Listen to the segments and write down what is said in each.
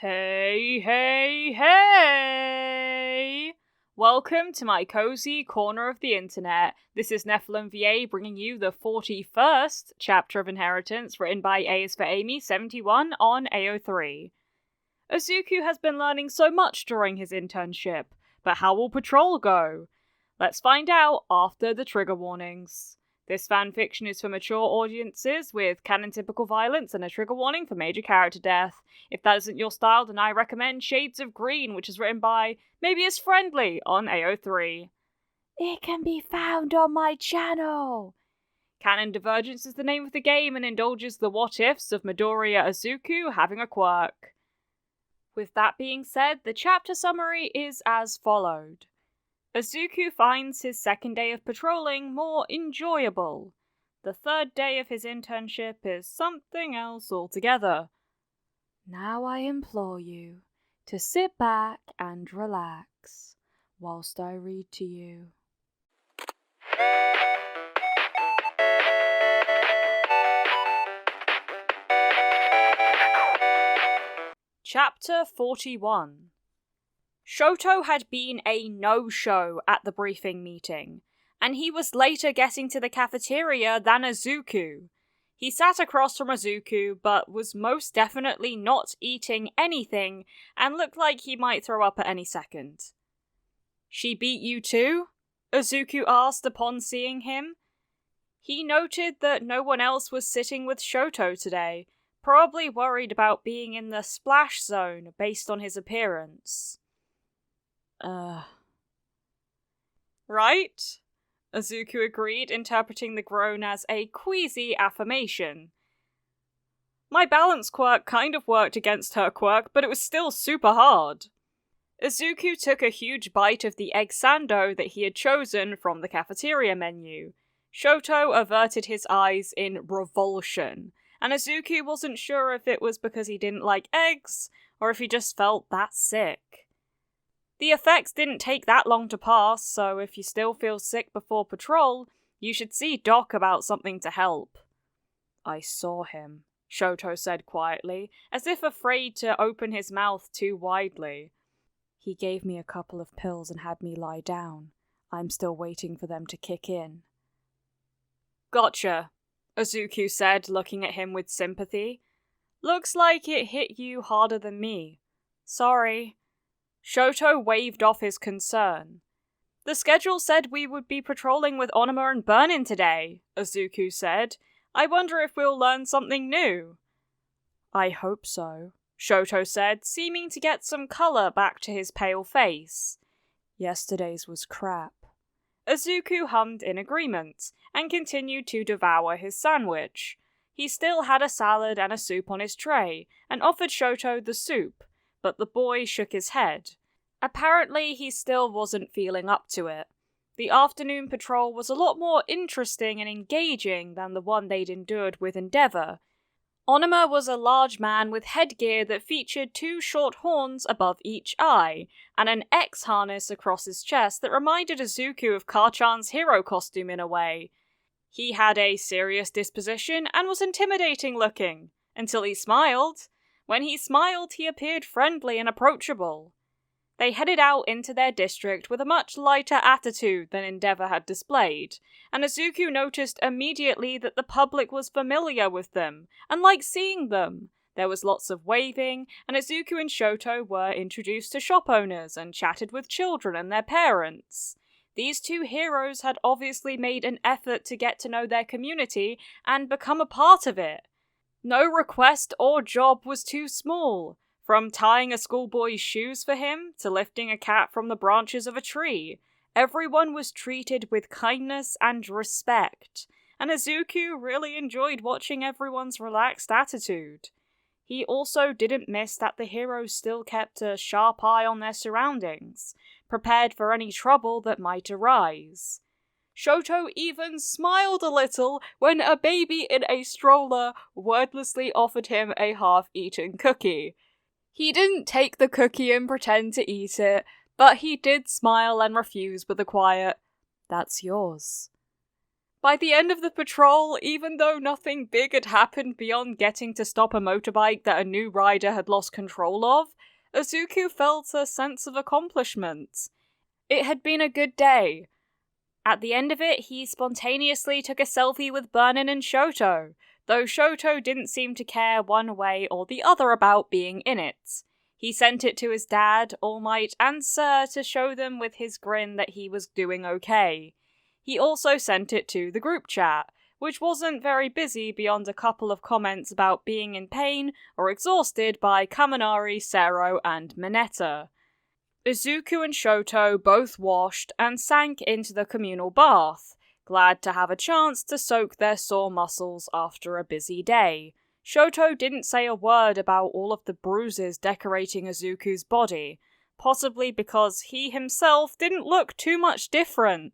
Hey, hey, hey! Welcome to my cozy corner of the internet. This is Nephilim VA bringing you the 41st chapter of Inheritance, written by A is for Amy 71 on AO3. Izuku has been learning so much during his internship, but how will Patrol go? Let's find out after the trigger warnings. This fanfiction is for mature audiences with canon-typical violence and a trigger warning for major character death. If that isn't your style, then I recommend Shades of Green, which is written by Maybe As Friendly on AO3. It can be found on my channel. Canon Divergence is the name of the game and indulges the what-ifs of Midoriya Izuku having a quirk. With that being said, the chapter summary is as followed. Izuku finds his second day of patrolling more enjoyable. The third day of his internship is something else altogether. Now I implore you to sit back and relax whilst I read to you. Chapter 41. Shoto had been a no-show at the briefing meeting, and he was later getting to the cafeteria than Izuku. He sat across from Izuku, but was most definitely not eating anything, and looked like he might throw up at any second. "She beat you too?" Izuku asked upon seeing him. He noted that no one else was sitting with Shoto today, probably worried about being in the splash zone based on his appearance. Right? Izuku agreed, interpreting the groan as a queasy affirmation. My balance quirk kind of worked against her quirk, but it was still super hard. Izuku took a huge bite of the egg sando that he had chosen from the cafeteria menu. Shoto averted his eyes in revulsion, and Izuku wasn't sure if it was because he didn't like eggs, or if he just felt that sick. The effects didn't take that long to pass, so if you still feel sick before patrol, you should see Doc about something to help. I saw him, Shoto said quietly, as if afraid to open his mouth too widely. He gave me a couple of pills and had me lie down. I'm still waiting for them to kick in. Gotcha, Izuku said, looking at him with sympathy. Looks like it hit you harder than me. Sorry. Shoto waved off his concern. The schedule said we would be patrolling with Onuma and Burnin today, Izuku said. I wonder if we'll learn something new. I hope so, Shoto said, seeming to get some colour back to his pale face. Yesterday's was crap. Izuku hummed in agreement, and continued to devour his sandwich. He still had a salad and a soup on his tray, and offered Shoto the soup, but the boy shook his head. Apparently, he still wasn't feeling up to it. The afternoon patrol was a lot more interesting and engaging than the one they'd endured with Endeavour. Onuma was a large man with headgear that featured 2 short horns above each eye, and an X harness across his chest that reminded Izuku of Kachan's hero costume in a way. He had a serious disposition and was intimidating looking, until he smiled. When he smiled, he appeared friendly and approachable. They headed out into their district with a much lighter attitude than Endeavour had displayed, and Izuku noticed immediately that the public was familiar with them, and liked seeing them. There was lots of waving, and Izuku and Shoto were introduced to shop owners and chatted with children and their parents. These 2 heroes had obviously made an effort to get to know their community and become a part of it. No request or job was too small, from tying a schoolboy's shoes for him to lifting a cat from the branches of a tree. Everyone was treated with kindness and respect, and Izuku really enjoyed watching everyone's relaxed attitude. He also didn't miss that the heroes still kept a sharp eye on their surroundings, prepared for any trouble that might arise. Shoto even smiled a little when a baby in a stroller wordlessly offered him a half-eaten cookie. He didn't take the cookie and pretend to eat it, but he did smile and refuse with a quiet, "That's yours." By the end of the patrol, even though nothing big had happened beyond getting to stop a motorbike that a new rider had lost control of, Izuku felt a sense of accomplishment. It had been a good day. At the end of it, he spontaneously took a selfie with Burnin and Shoto, though Shoto didn't seem to care one way or the other about being in it. He sent it to his dad, All Might, and Sir to show them with his grin that he was doing okay. He also sent it to the group chat, which wasn't very busy beyond a couple of comments about being in pain or exhausted by Kaminari, Sero, and Mineta. Izuku and Shoto both washed and sank into the communal bath, glad to have a chance to soak their sore muscles after a busy day. Shoto didn't say a word about all of the bruises decorating Izuku's body, possibly because he himself didn't look too much different.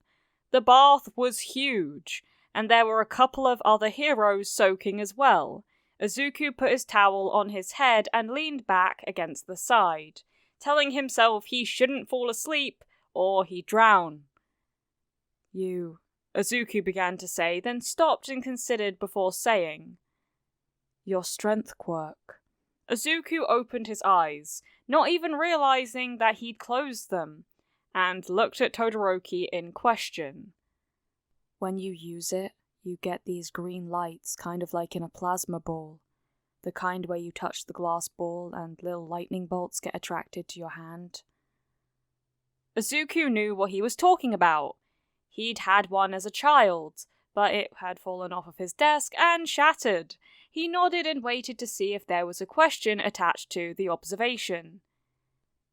The bath was huge, and there were a couple of other heroes soaking as well. Izuku put his towel on his head and leaned back against the side, telling himself he shouldn't fall asleep or he'd drown. Izuku began to say, then stopped and considered before saying, "Your strength quirk." Izuku opened his eyes, not even realizing that he'd closed them, and looked at Todoroki in question. "When you use it, you get these green lights, kind of like in a plasma ball. The kind where you touch the glass ball and little lightning bolts get attracted to your hand." Izuku knew what he was talking about. He'd had one as a child, but it had fallen off of his desk and shattered. He nodded and waited to see if there was a question attached to the observation.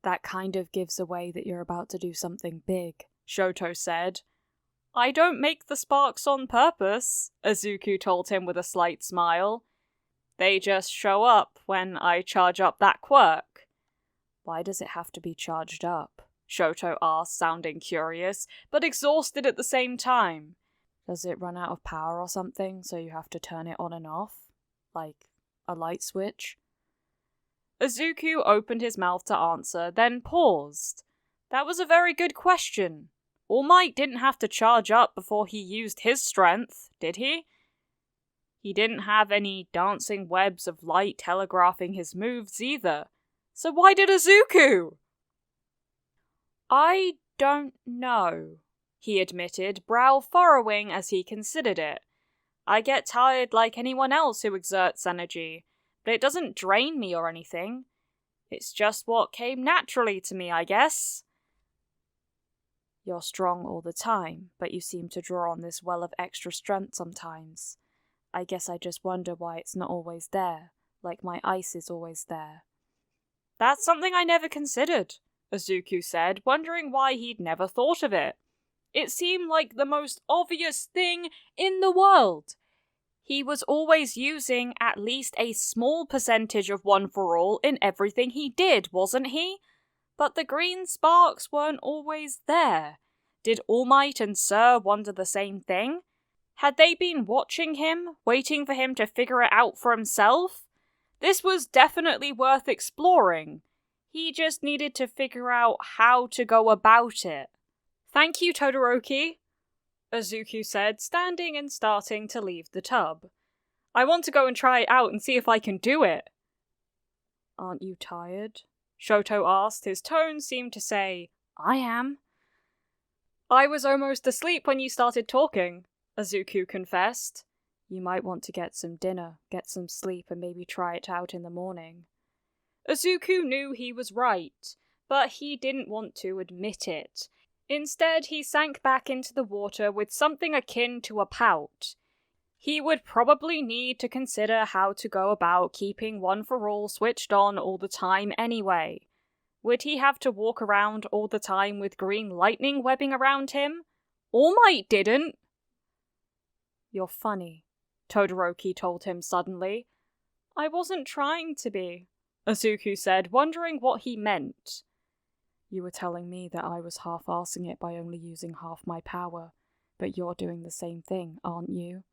"That kind of gives away that you're about to do something big," Shoto said. "I don't make the sparks on purpose," Izuku told him with a slight smile. "They just show up when I charge up that quirk." "Why does it have to be charged up?" Shoto asked, sounding curious, but exhausted at the same time. "Does it run out of power or something, so you have to turn it on and off? Like a light switch?" Izuku opened his mouth to answer, then paused. That was a very good question. All Might didn't have to charge up before he used his strength, did he? He didn't have any dancing webs of light telegraphing his moves either. So why did Izuku? "I don't know," he admitted, brow furrowing as he considered it. "I get tired like anyone else who exerts energy, but it doesn't drain me or anything. It's just what came naturally to me, I guess." "You're strong all the time, but you seem to draw on this well of extra strength sometimes. I guess I just wonder why it's not always there, like my ice is always there." "That's something I never considered," Izuku said, wondering why he'd never thought of it. It seemed like the most obvious thing in the world. He was always using at least a small percentage of One for All in everything he did, wasn't he? But the green sparks weren't always there. Did All Might and Sir wonder the same thing? Had they been watching him, waiting for him to figure it out for himself? This was definitely worth exploring. He just needed to figure out how to go about it. "Thank you, Todoroki," Izuku said, standing and starting to leave the tub. "I want to go and try it out and see if I can do it." "Aren't you tired?" Shoto asked. His tone seemed to say, "I am." "I was almost asleep when you started talking," Izuku confessed. "You might want to get some dinner, get some sleep, and maybe try it out in the morning." Izuku knew he was right, but he didn't want to admit it. Instead, he sank back into the water with something akin to a pout. He would probably need to consider how to go about keeping One for All switched on all the time anyway. Would he have to walk around all the time with green lightning webbing around him? All Might didn't. "You're funny," Todoroki told him suddenly. "I wasn't trying to be," Izuku said, wondering what he meant. "You were telling me that I was half-arsing it by only using half my power, but you're doing the same thing, aren't you?"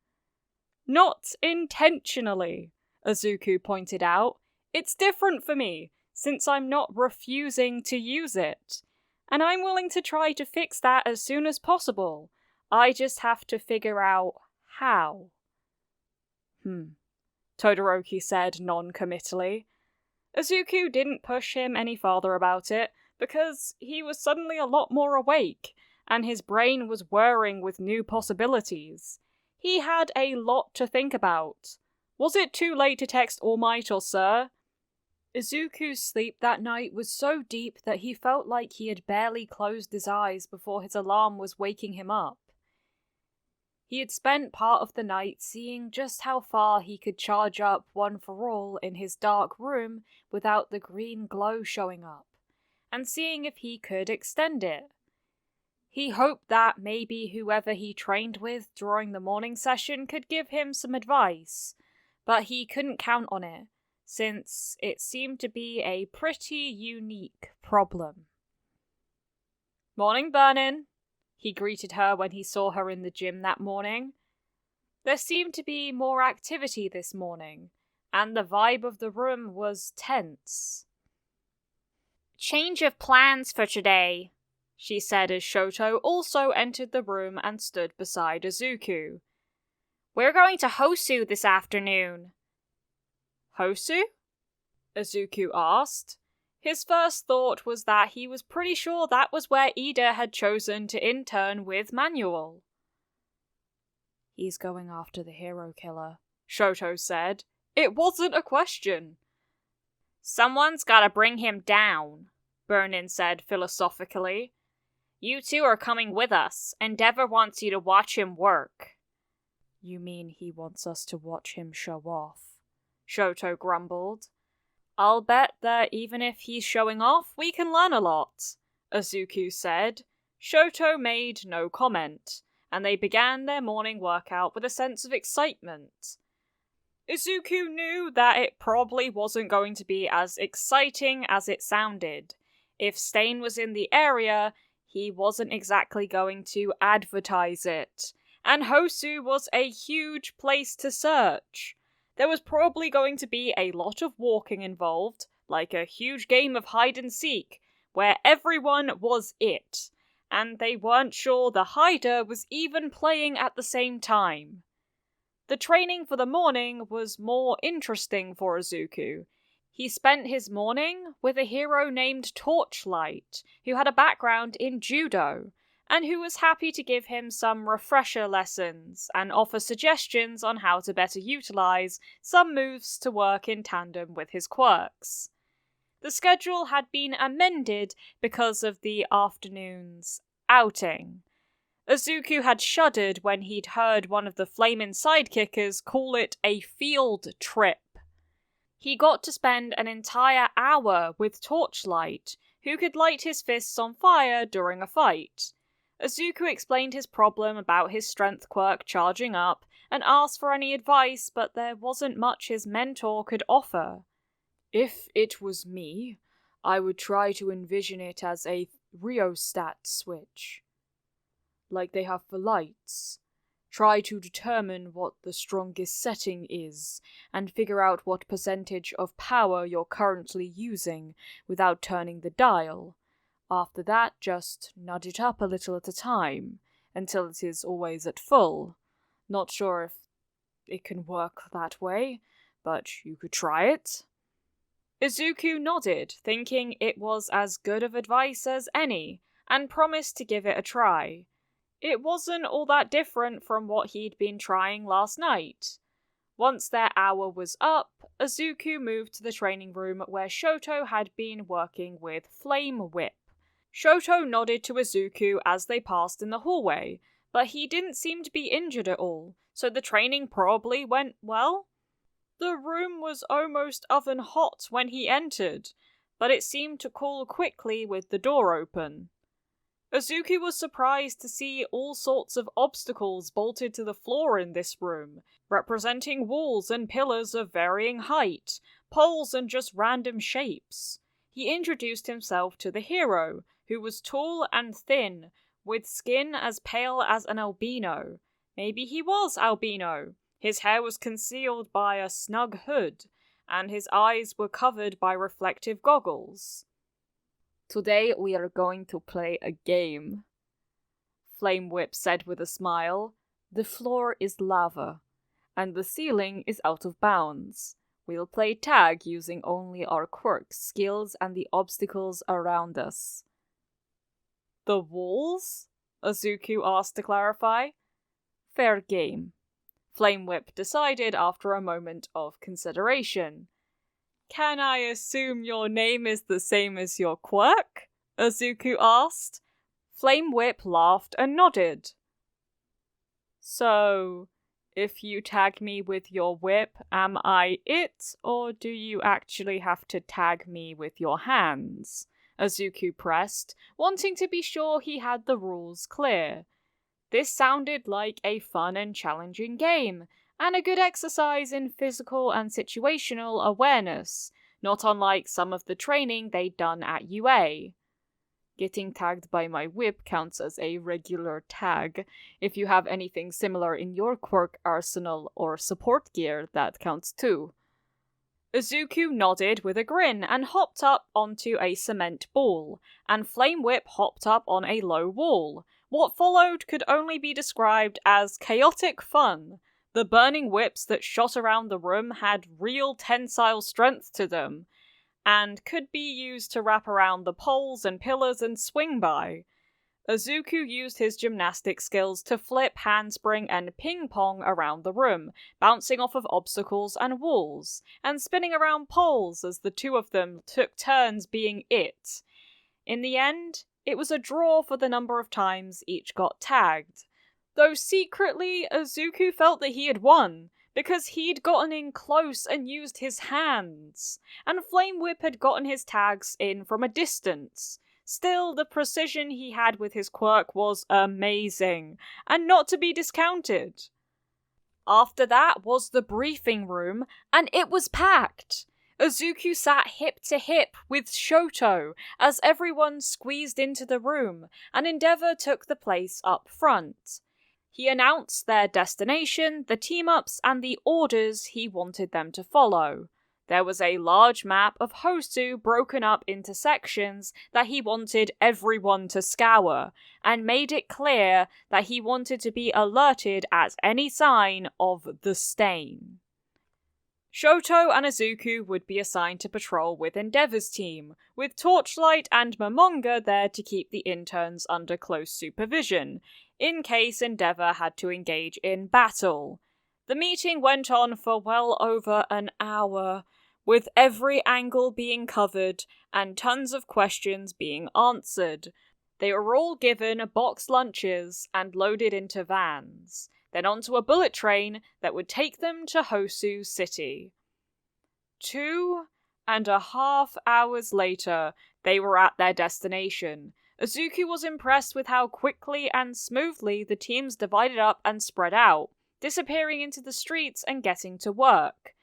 "Not intentionally," Izuku pointed out. "It's different for me, since I'm not refusing to use it. And I'm willing to try to fix that as soon as possible. I just have to figure out How? Todoroki said non-committally. Izuku didn't push him any farther about it, because he was suddenly a lot more awake, and his brain was whirring with new possibilities. He had a lot to think about. Was it too late to text All Might or Sir? Izuku's sleep that night was so deep that he felt like he had barely closed his eyes before his alarm was waking him up. He had spent part of the night seeing just how far he could charge up One for All in his dark room without the green glow showing up, and seeing if he could extend it. He hoped that maybe whoever he trained with during the morning session could give him some advice, but he couldn't count on it, since it seemed to be a pretty unique problem. "Morning, Burnin," he greeted her when he saw her in the gym that morning. There seemed to be more activity this morning, and the vibe of the room was tense. "Change of plans for today," she said as Shoto also entered the room and stood beside Izuku. "We're going to Hosu this afternoon." "Hosu?" Izuku asked. His first thought was that he was pretty sure that was where Ida had chosen to intern with Manuel. "He's going after the hero killer," Shoto said. It wasn't a question. "Someone's gotta bring him down," Burnin said philosophically. "You two are coming with us. Endeavour wants you to watch him work." "You mean he wants us to watch him show off?" Shoto grumbled. "I'll bet that even if he's showing off, we can learn a lot," Izuku said. Shoto made no comment, and they began their morning workout with a sense of excitement. Izuku knew that it probably wasn't going to be as exciting as it sounded. If Stain was in the area, he wasn't exactly going to advertise it, and Hosu was a huge place to search. There was probably going to be a lot of walking involved, like a huge game of hide and seek, where everyone was it, and they weren't sure the hider was even playing at the same time. The training for the morning was more interesting for Izuku. He spent his morning with a hero named Torchlight, who had a background in judo, and who was happy to give him some refresher lessons and offer suggestions on how to better utilize some moves to work in tandem with his quirks. The schedule had been amended because of the afternoon's outing. Izuku had shuddered when he'd heard one of the flamin' sidekickers call it a field trip. He got to spend an entire hour with Torchlight, who could light his fists on fire during a fight. Izuku explained his problem about his strength quirk charging up, and asked for any advice, but there wasn't much his mentor could offer. "If it was me, I would try to envision it as a rheostat switch, like they have for lights. Try to determine what the strongest setting is, and figure out what percentage of power you're currently using without turning the dial. After that, just nudge it up a little at a time, until it is always at full. Not sure if it can work that way, but you could try it." Izuku nodded, thinking it was as good of advice as any, and promised to give it a try. It wasn't all that different from what he'd been trying last night. Once their hour was up, Izuku moved to the training room where Shoto had been working with Flame Whip. Shoto nodded to Izuku as they passed in the hallway, but he didn't seem to be injured at all, so the training probably went well. The room was almost oven hot when he entered, but it seemed to cool quickly with the door open. Izuku was surprised to see all sorts of obstacles bolted to the floor in this room, representing walls and pillars of varying height, poles and just random shapes. He introduced himself to the hero, who was tall and thin, with skin as pale as an albino. Maybe he was albino. His hair was concealed by a snug hood, and his eyes were covered by reflective goggles. "Today we are going to play a game," Flame Whip said with a smile. The floor is lava, and the ceiling is out of bounds. We'll play tag using only our quirks, skills, and the obstacles around us. The walls? Izuku asked to clarify. Fair game. Flame Whip decided after a moment of consideration. Can I assume your name is the same as your quirk? Izuku asked. Flame Whip laughed and nodded. So, if you tag me with your whip, am I it, or do you actually have to tag me with your hands? Izuku pressed, wanting to be sure he had the rules clear. This sounded like a fun and challenging game, and a good exercise in physical and situational awareness, not unlike some of the training they'd done at UA. Getting tagged by my whip counts as a regular tag. If you have anything similar in your quirk arsenal or support gear, that counts too. Izuku nodded with a grin and hopped up onto a cement ball, and Flame Whip hopped up on a low wall. What followed could only be described as chaotic fun. The burning whips that shot around the room had real tensile strength to them, and could be used to wrap around the poles and pillars and swing by. Izuku used his gymnastic skills to flip, handspring, and ping-pong around the room, bouncing off of obstacles and walls, and spinning around poles as the two of them took turns being it. In the end, it was a draw for the number of times each got tagged. Though secretly, Izuku felt that he had won, because he'd gotten in close and used his hands, and Flame Whip had gotten his tags in from a distance. Still, the precision he had with his quirk was amazing, and not to be discounted. After that was the briefing room, and it was packed. Izuku sat hip to hip with Shoto as everyone squeezed into the room, and Endeavour took the place up front. He announced their destination, the team-ups, and the orders he wanted them to follow. There was a large map of Hosu broken up into sections that he wanted everyone to scour, and made it clear that he wanted to be alerted at any sign of the stain. Shoto and Izuku would be assigned to patrol with Endeavour's team, with Torchlight and Momonga there to keep the interns under close supervision, in case Endeavour had to engage in battle. The meeting went on for well over an hour, with every angle being covered and tons of questions being answered. They were all given box lunches and loaded into vans, then onto a bullet train that would take them to Hosu City. 2.5 hours later, they were at their destination. Izuku was impressed with how quickly and smoothly the teams divided up and spread out, disappearing into the streets and getting to work.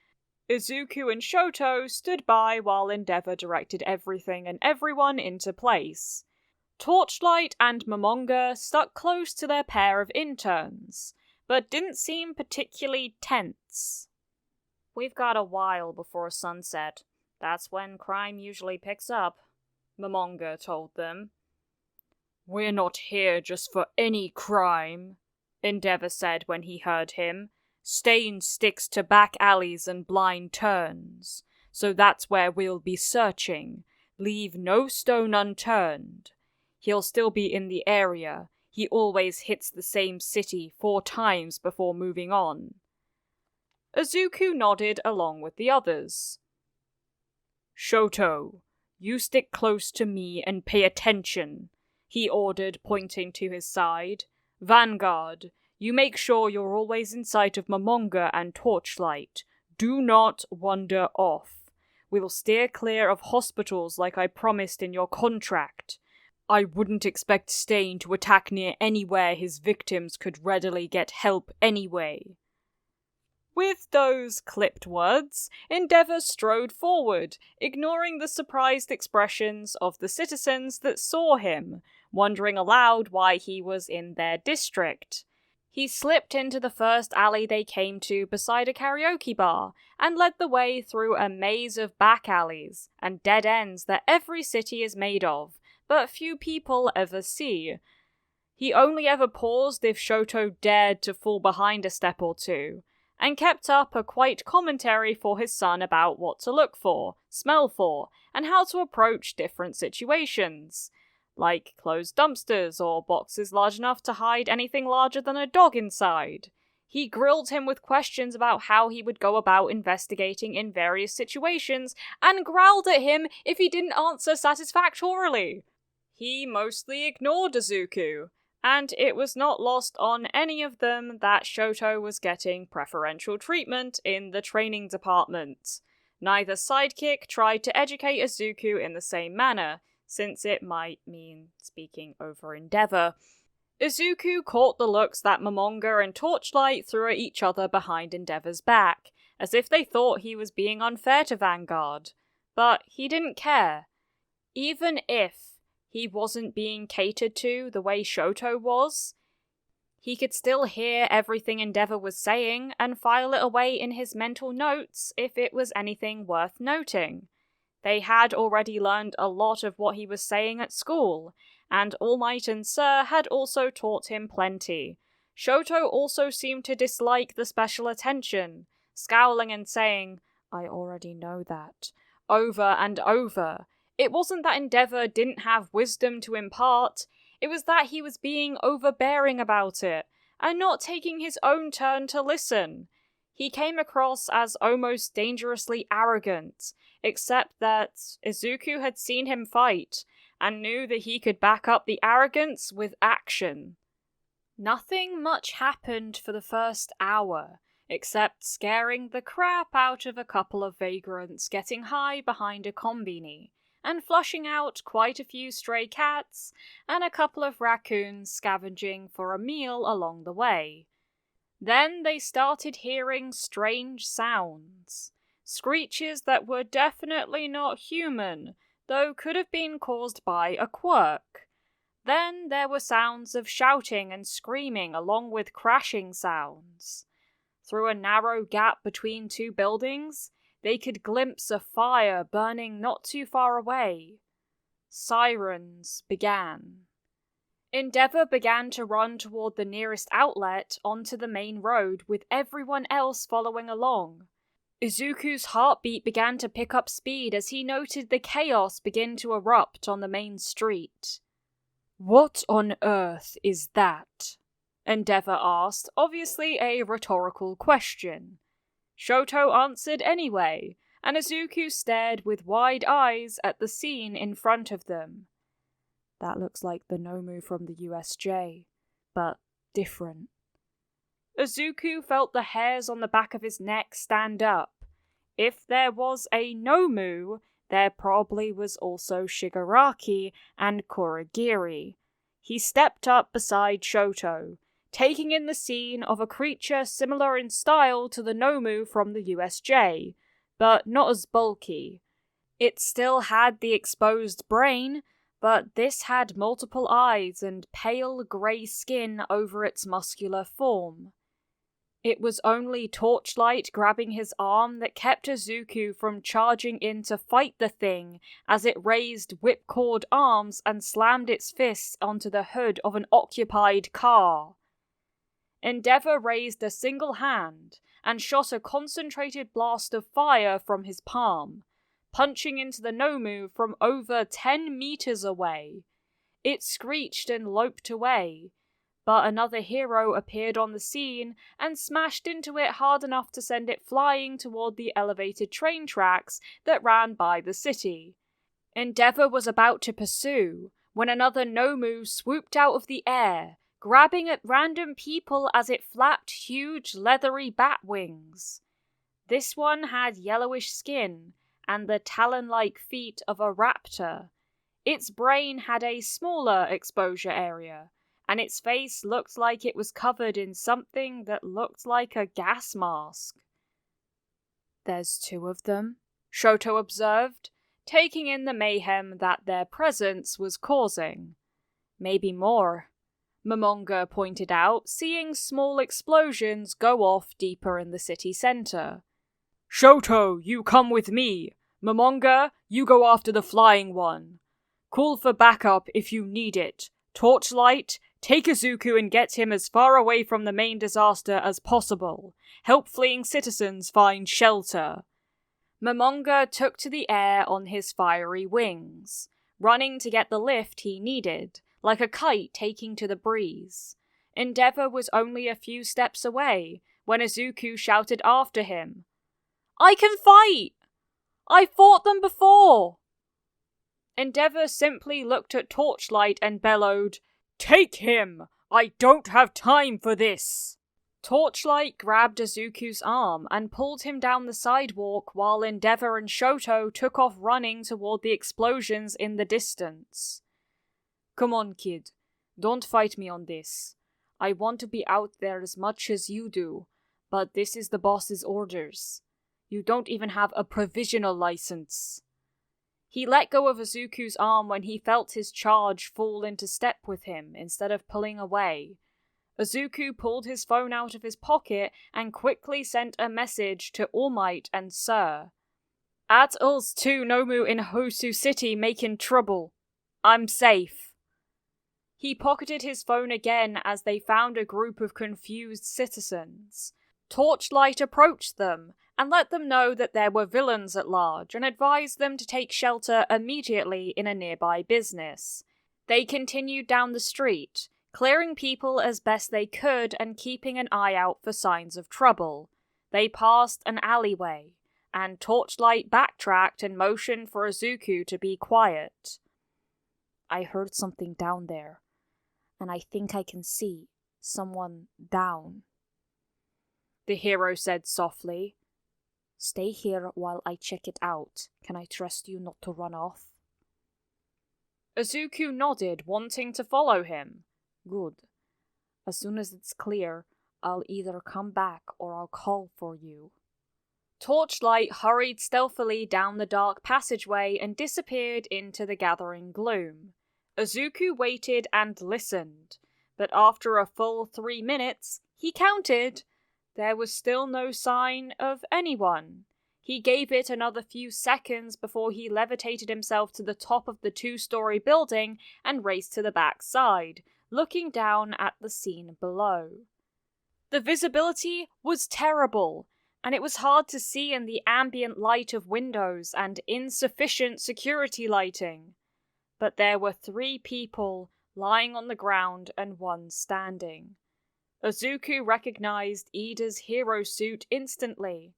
Izuku and Shoto stood by while Endeavour directed everything and everyone into place. Torchlight and Momonga stuck close to their pair of interns, but didn't seem particularly tense. "We've got a while before sunset. That's when crime usually picks up," Momonga told them. "We're not here just for any crime," Endeavour said when he heard him. "Stain sticks to back alleys and blind turns, so that's where we'll be searching. Leave no stone unturned. He'll still be in the area. He always hits the same city 4 times before moving on." Izuku nodded along with the others. "Shoto, you stick close to me and pay attention," he ordered, pointing to his side. "Vanguard, you make sure you're always in sight of Momonga and Torchlight. Do not wander off. We'll steer clear of hospitals like I promised in your contract. I wouldn't expect Stain to attack near anywhere his victims could readily get help anyway." With those clipped words, Endeavour strode forward, ignoring the surprised expressions of the citizens that saw him, wondering aloud why he was in their district. He slipped into the first alley they came to beside a karaoke bar, and led the way through a maze of back alleys and dead ends that every city is made of, but few people ever see. He only ever paused if Shoto dared to fall behind a step or two, and kept up a quiet commentary for his son about what to look for, smell for, and how to approach different situations, like closed dumpsters or boxes large enough to hide anything larger than a dog inside. He grilled him with questions about how he would go about investigating in various situations, and growled at him if he didn't answer satisfactorily. He mostly ignored Izuku, and it was not lost on any of them that Shoto was getting preferential treatment in the training department. Neither sidekick tried to educate Izuku in the same manner, since it might mean speaking over endeavour. Izuku caught the looks that Momonga and Torchlight threw at each other behind Endeavour's back, as if they thought he was being unfair to Vanguard. But he didn't care. Even if he wasn't being catered to the way Shoto was, he could still hear everything Endeavour was saying and file it away in his mental notes if it was anything worth noting. They had already learned a lot of what he was saying at school, and All Might and Sir had also taught him plenty. Shoto also seemed to dislike the special attention, scowling and saying, "I already know that," over and over. It wasn't that Endeavour didn't have wisdom to impart, it was that he was being overbearing about it, and not taking his own turn to listen. He came across as almost dangerously arrogant, except that Izuku had seen him fight, and knew that he could back up the arrogance with action. Nothing much happened for the first hour, except scaring the crap out of a couple of vagrants getting high behind a combini, and flushing out quite a few stray cats, and a couple of raccoons scavenging for a meal along the way. Then they started hearing strange sounds. Screeches that were definitely not human, though could have been caused by a quirk. Then there were sounds of shouting and screaming along with crashing sounds. Through a narrow gap between two buildings, they could glimpse a fire burning not too far away. Sirens began. Endeavour began to run toward the nearest outlet onto the main road with everyone else following along. Izuku's heartbeat began to pick up speed as he noted the chaos begin to erupt on the main street. "What on earth is that?" Endeavour asked, obviously a rhetorical question. Shoto answered anyway, and Izuku stared with wide eyes at the scene in front of them. "That looks like the Nomu from the USJ, but different." Izuku felt the hairs on the back of his neck stand up. If there was a Nomu, there probably was also Shigaraki and Kurogiri. He stepped up beside Shoto, taking in the scene of a creature similar in style to the Nomu from the USJ, but not as bulky. It still had the exposed brain, but this had multiple eyes and pale grey skin over its muscular form. It was only Torchlight grabbing his arm that kept Izuku from charging in to fight the thing as it raised whipcord arms and slammed its fists onto the hood of an occupied car. Endeavour raised a single hand and shot a concentrated blast of fire from his palm, punching into the Nomu from over 10 meters away. It screeched and loped away, but another hero appeared on the scene and smashed into it hard enough to send it flying toward the elevated train tracks that ran by the city. Endeavour was about to pursue when another Nomu swooped out of the air, grabbing at random people as it flapped huge leathery bat wings. This one had yellowish skin and the talon-like feet of a raptor. Its brain had a smaller exposure area, and its face looked like it was covered in something that looked like a gas mask. "There's 2 of them," Shoto observed, taking in the mayhem that their presence was causing. "Maybe more," Momonga pointed out, seeing small explosions go off deeper in the city center. "Shoto, you come with me. Momonga, you go after the flying one. Call for backup if you need it. Torchlight, Take Izuku and get him as far away from the main disaster as possible. Help fleeing citizens find shelter. Momonga took to the air on his fiery wings, running to get the lift he needed, like a kite taking to the breeze. Endeavour was only a few steps away when Izuku shouted after him, "I can fight! I fought them before!" Endeavour simply looked at Torchlight and bellowed, "Take him! I don't have time for this!" Torchlight grabbed Izuku's arm and pulled him down the sidewalk while Endeavour and Shoto took off running toward the explosions in the distance. "Come on, kid. Don't fight me on this. I want to be out there as much as you do, but this is the boss's orders. You don't even have a provisional license." He let go of Izuku's arm when he felt his charge fall into step with him instead of pulling away. Izuku pulled his phone out of his pocket and quickly sent a message to All Might and Sir. "At us two Nomu in Hosu City making trouble. I'm safe." He pocketed his phone again as they found a group of confused citizens. Torchlight approached them and let them know that there were villains at large and advised them to take shelter immediately in a nearby business. They continued down the street, clearing people as best they could and keeping an eye out for signs of trouble. They passed an alleyway, and Torchlight backtracked and motioned for Izuku to be quiet. "I heard something down there, and I think I can see someone down," the hero said softly. "Stay here while I check it out. Can I trust you not to run off?" Izuku nodded, wanting to follow him. "Good. As soon as it's clear, I'll either come back or I'll call for you." Torchlight hurried stealthily down the dark passageway and disappeared into the gathering gloom. Izuku waited and listened, but after a full 3 minutes, he counted, there was still no sign of anyone. He gave it another few seconds before he levitated himself to the top of the 2-story building and raced to the back side, looking down at the scene below. The visibility was terrible, and it was hard to see in the ambient light of windows and insufficient security lighting. But there were 3 people lying on the ground and 1 standing. Izuku recognized Ida's hero suit instantly,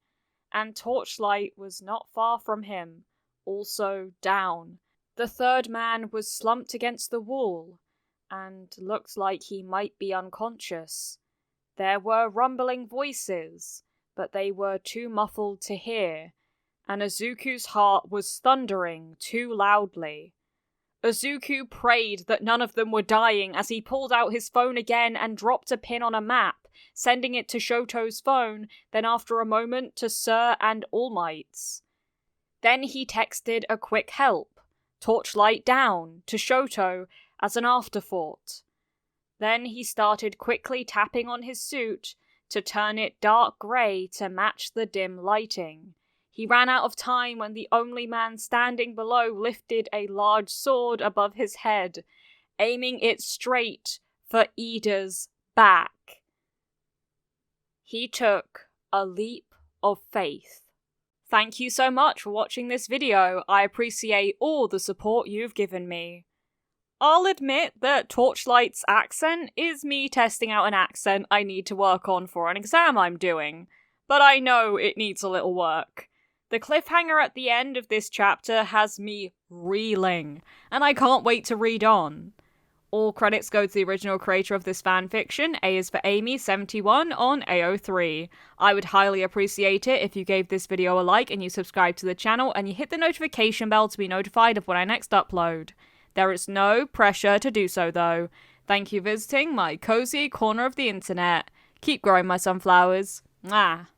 and Torchlight was not far from him, also down. The 3rd man was slumped against the wall, and looked like he might be unconscious. There were rumbling voices, but they were too muffled to hear, and Izuku's heart was thundering too loudly. Izuku prayed that none of them were dying as he pulled out his phone again and dropped a pin on a map, sending it to Shoto's phone, then after a moment to Sir and All Might's. Then he texted a quick help, Torchlight down, to Shoto as an afterthought. Then he started quickly tapping on his suit to turn it dark grey to match the dim lighting. He ran out of time when the only man standing below lifted a large sword above his head, aiming it straight for Ida's back. He took a leap of faith. Thank you so much for watching this video. I appreciate all the support you've given me. I'll admit that Torchlight's accent is me testing out an accent I need to work on for an exam I'm doing, but I know it needs a little work. The cliffhanger at the end of this chapter has me reeling, and I can't wait to read on. All credits go to the original creator of this fanfiction. A is for Amy71 on AO3. I would highly appreciate it if you gave this video a like and you subscribe to the channel and you hit the notification bell to be notified of when I next upload. There is no pressure to do so though. Thank you for visiting my cozy corner of the internet. Keep growing my sunflowers. Mwah.